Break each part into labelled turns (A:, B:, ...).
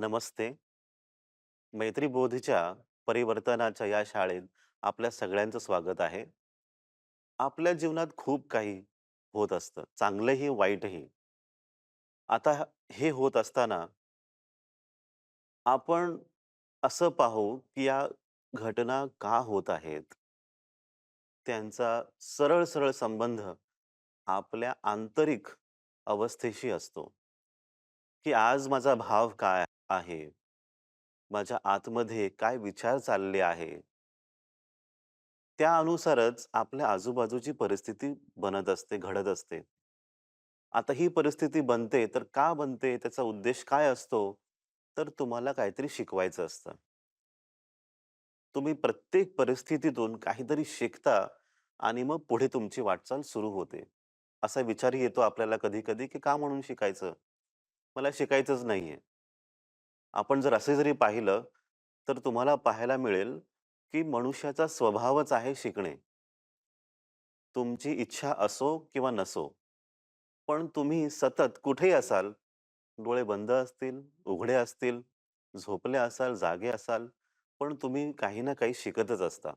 A: नमस्ते. मैत्रीबोधीच्या परिवर्तनाच्या या शाळेत आपल्या सगळ्यांचं स्वागत आहे. आपल्या जीवनात खूप काही होत असतं, चांगलंही वाईटही. आता हे होत असताना आपण असं पाहू की या घटना का होत आहेत? त्यांचा सरळ सरळ संबंध आपल्या आंतरिक अवस्थेशी असतो, की आज माझा भाव काय आहे, माझ्या आतमध्ये काय विचार चालले आहे, त्या अनुसारच आपल्या आजूबाजूची परिस्थिती बनत असते, घडत असते. आता ही परिस्थिती बनते, तर का बनते? त्याचा उद्देश काय असतो? तर तुम्हाला काहीतरी शिकवायचं असतं. तुम्ही प्रत्येक परिस्थितीतून काहीतरी शिकता आणि मग पुढे तुमची वाटचाल सुरू होते. असा विचारही येतो आपल्याला कधी-कधी, की का म्हणून शिकायचं? मला शिकायचंच नाहीये. आपण जर असे जरी पाहिलं, तर तुम्हाला पाहायला मिळेल, की मनुष्याचा स्वभावच आहे शिकणे. तुमची इच्छा असो किंवा नसो, पण तुम्ही सतत कुठेही असाल, डोळे बंद असतील, उघडे असतील, झोपले असाल, जागे असाल, पण तुम्ही काही ना काही शिकतच असता.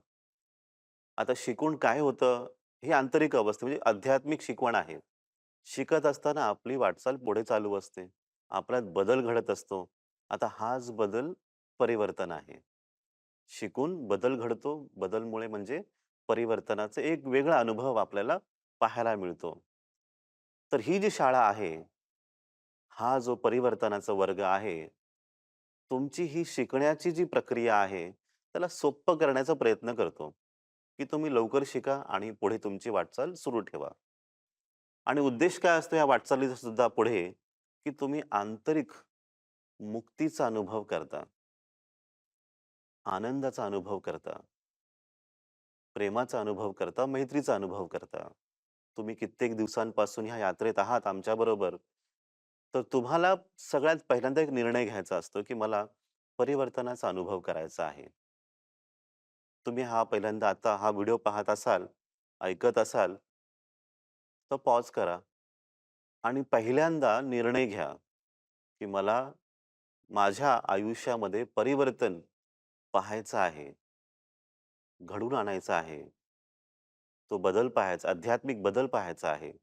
A: आता शिकून काय होतं, ही आंतरिक अवस्था म्हणजे आध्यात्मिक शिकवण आहे. शिकत असताना आपली वाटचाल पुढे चालू असते. आपल्यात बदल घडत असतो. आता हाच बदल परिवर्तन आहे. शिकून बदल घडतो. बदलमुळे म्हणजे परिवर्तनाचा एक वेगळा अनुभव आपल्याला पाहायला मिळतो. तर ही जी शाळा आहे, हा जो परिवर्तनाचा वर्ग आहे, तुमची ही शिकण्याची जी प्रक्रिया आहे, त्याला सोप्पं करण्याचा प्रयत्न करतो, की तुम्ही लवकर शिका आणि पुढे तुमची वाटचाल सुरू ठेवा. आणि उद्देश काय असतो या वाटचालीचा सुद्धा पुढे, की तुम्ही आंतरिक मुक्तीचा अनुभव करता, आनंदाचा अनुभव करता, प्रेमाचा अनुभव करता, मैत्रीचा अनुभव करता. तुम्ही कित्येक दिवसांपासून ह्या यात्रेत आहात आमच्याबरोबर. तर तुम्हाला सगळ्यात पहिल्यांदा एक निर्णय घ्यायचा असतो, की मला परिवर्तनाचा अनुभव करायचा आहे. तुम्ही हा पहिल्यांदा आता हा व्हिडिओ पाहत असाल, ऐकत असाल, तर पॉज करा आणि पहिल्यांदा निर्णय घ्या, की मला माझ्या आयुष्यामध्ये परिवर्तन पाहायचं आहे, घडवून आणायचं आहे. तो बदल पाहायचा, आध्यात्मिक बदल पाहायचा आहे.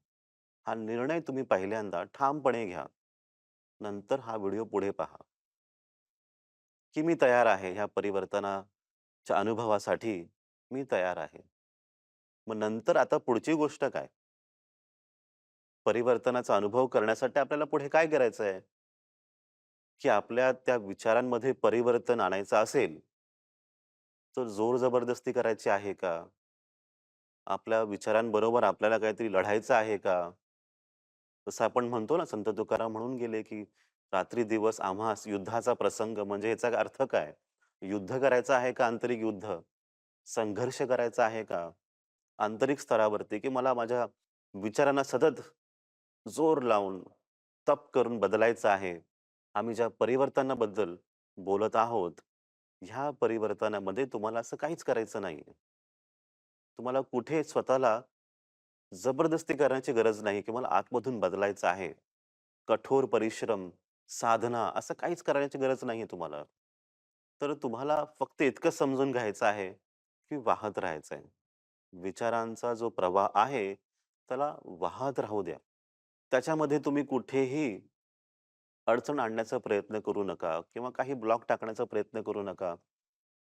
A: हा निर्णय तुम्ही पहिल्यांदा ठामपणे घ्या. नंतर हा व्हिडिओ पुढे पहा, की मी तयार आहे ह्या परिवर्तनाच्या अनुभवासाठी मी तयार आहे. मग नंतर आता पुढची गोष्ट काय? परिवर्तनाचा अनुभव करण्यासाठी आपल्याला पुढे काय करायचं आहे? की आपल्या त्या विचारांमध्ये परिवर्तन आणायचं असेल, तर जोर जबरदस्ती करायची आहे का? आपल्या विचारांबरोबर आपल्याला काहीतरी लढायचं आहे का? जसं आपण म्हणतो ना, संत तुकाराम म्हणून गेले, की "रात्री दिवस आम्हास युद्धाचा प्रसंग." म्हणजे याचा अर्थ काय? युद्ध करायचं आहे का आंतरिक युद्ध? संघर्ष करायचा आहे का? आंतरिक स्तरावरती, की मला माझ्या विचारांना सतत जोर लावून, तप करून बदलायचं आहे. आम्ही ज्या परिवर्तनाबद्दल बोलत आहोत, ह्या परिवर्तनामध्ये तुम्हाला असं काहीच करायचं नाहीये. तुम्हाला कुठे स्वतःला जबरदस्ती करण्याची गरज नाही, की मला आतमधून बदलायचं आहे. कठोर परिश्रम, साधना असं काहीच करण्याची गरज नाहीये तुम्हाला. तर तुम्हाला फक्त इतकं समजून घ्यायचं आहे, की वाहत राहायचं आहे. विचारांचा जो प्रवाह आहे, त्याला वाहत राहू द्या. त्याच्यामध्ये तुम्ही कुठेही अडचण आणण्याचा प्रयत्न करू नका किंवा काही ब्लॉक टाकण्याचा प्रयत्न करू नका.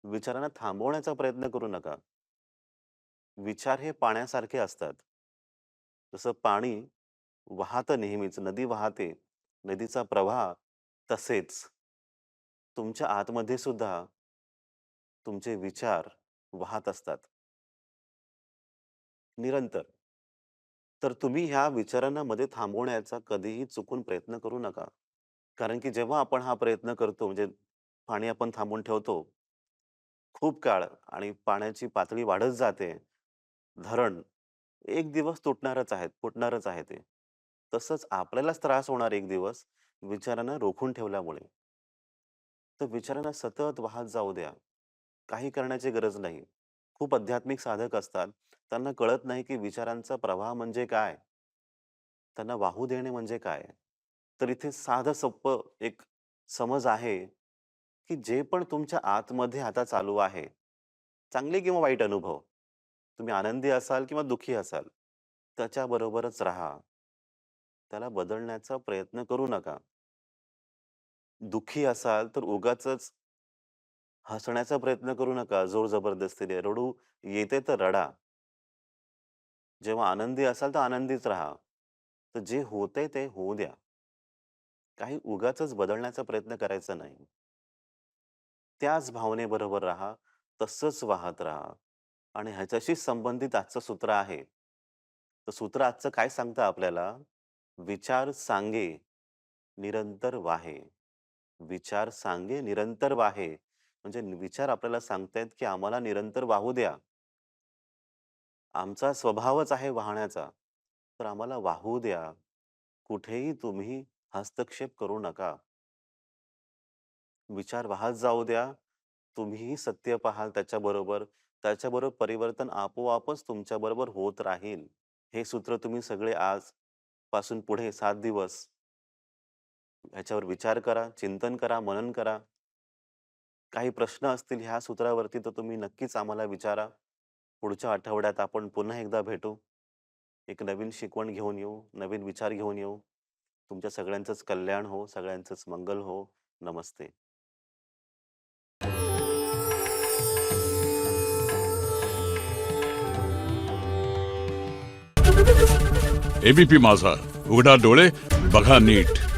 A: विचारांना थांबवण्याचा प्रयत्न करू नका. विचार हे पाण्यासारखे असतात. जसं पाणी वाहतं नेहमीच, नदी वाहते, नदीचा प्रवाह तसेच तुमच्या आतमध्ये सुद्धा तुमचे विचार वाहत असतात निरंतर. तर तुम्ही ह्या विचारांना मध्ये थांबवण्याचा कधीही चुकून प्रयत्न करू नका. कारण की जेव्हा आपण हा प्रयत्न करतो म्हणजे पाणी आपण थांबवून ठेवतो खूप काळ आणि पाण्याची पातळी वाढत जाते. धरण एक दिवस तुटणारच आहे, फुटणारच आहे ते. तसंच आपल्यालाच त्रास होणार एक दिवस विचारांना रोखून ठेवल्यामुळे. तर विचारांना सतत वाहत जाऊ द्या. काही करण्याची गरज नाही. खूप आध्यात्मिक साधक असतात. त्यांना कळत नाही की विचारांचा प्रवाह म्हणजे काय? त्यांना वाहू देणे म्हणजे काय? तर इथे साधं सोप्पं एक समज आहे, की जे पण तुमच्या आतमध्ये आता चालू आहे, चांगले किंवा वाईट अनुभव, तुम्ही आनंदी असाल किंवा दुःखी असाल, त्याच्याबरोबरच राहा. त्याला बदलण्याचा प्रयत्न करू नका. दुःखी असाल तर उगाचच हसण्याचा प्रयत्न करू नका जोर जबरदस्तीने. रडू येते तर रडा. जेव्हा आनंदी असाल तर आनंदीच राहा. तर जे होतंय ते होऊ द्या. काही उगाचच बदलण्याचा प्रयत्न करायचा नाही. त्याच भावनेबरोबर राहा, तसंच वाहत राहा आणि ह्याच्याशी संबंधित आजचं सूत्र आहे. तर सूत्र आजचं काय सांगतं आपल्याला? विचार सांगे, निरंतर वाहे. विचार सांगे, निरंतर वाहे. म्हणजे विचार आपल्याला सांगतायत, की आम्हाला निरंतर वाहू द्या. आमचा स्वभावच आहे वाहण्याचा. तर आम्हाला वाहू द्या. कुठेही तुम्ही हस्तक्षेप करू नका. विचार वाहत जाऊ द्या. तुम्हीही सत्य पाहाल त्याच्याबरोबर. त्याच्याबरोबर परिवर्तन आपोआपच तुमच्याबरोबर होत राहील. हे सूत्र तुम्ही सगळे आजपासून पुढे 7 दिवस ह्याच्यावर विचार करा, चिंतन करा, मनन करा. काही प्रश्न असतील ह्या सूत्रावरती तर तुम्ही नक्कीच आम्हाला विचारा. पुढच्या आठवड्यात आपण पुन्हा एकदा भेटू. एक नवीन शिकवण घेऊन येऊ, नवीन विचार घेऊन येऊ. तुमच्या सगळ्यांचंच कल्याण हो, सगळ्यांचंच मंगल हो. नमस्ते.
B: एबीपी माझा, उघडा डोळे बघा नीट.